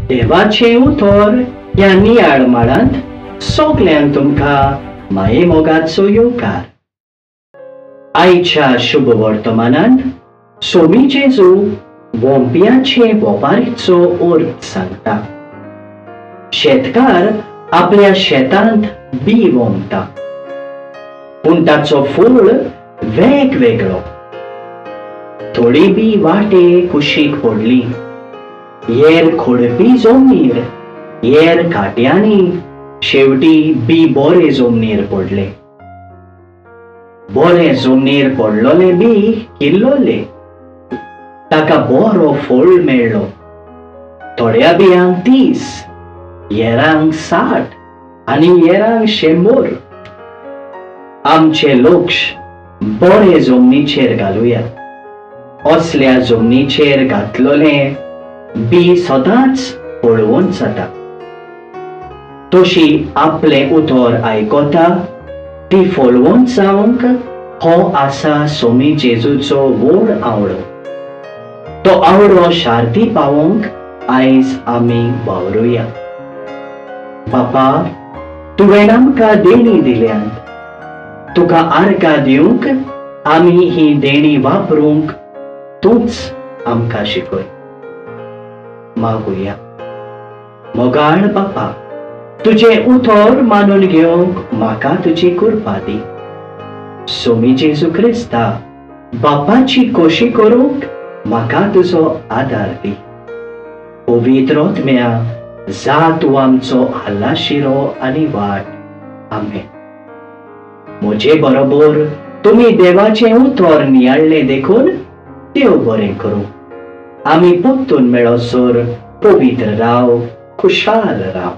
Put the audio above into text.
देवाचे उतर ह्या नियाळ माळांत सगल्यांक तुमकां माये मोगाचो येवकार। आयच्या शुभ वर्तमानांत सोमी जेजू वोंप्याचे वेपारीचो अर्थ सांगता। शेतकार आपल्या शेतांत बी वोंपता, पूण ताचो फळ वेगवेगळो। थोडी बी वाटे कुशीक पडली, हेर खोडपी जमनीर, हेर काट्यांनी, शेवटी बी बरे जमनीर पडले। बरे जमनीर पडलोले बी किल्लोले, ताका बरो फळ मेळ्ळो। थोड्या बियांक 30, हेरांक 60 आनी हेरांक 100। आमचे लक्ष बरे जमनीचेर घालुया। असल्या जमनीचेर घातलोले बी सदांच फळवंत जाता। तशी आपले उतर आयकोता ती फळवंत जावंक हो आसा सोमी जेजूचो व्हड आवडो। तो आवडो शार्ती पावोंक आयज आमी वावरुया। बापा, तुवें आमकां देणी दिल्यांत, तुका आर्गां दिवंक आमी ही देणी वापरूंक तूच आमकां शिकय। मागुया। मोगाळ बापा, तुजे उतर मानून घेवंक म्हाका तुजी कृपा दी। सोमी जेजू क्रिस्ता, बापाची खोशी करूंक म्हाका तुजो आदार दी। पवित्र आत्म्या, जा तूं आमचो हल्लाशिरो आनी वाट। आमेन। म्हजे बरोबर तुमी देवाचें उतर नियाळ्ळें देखून देव बरें करूं। आमी परतून मेळोसर पवित्र राव, खुशाल राव।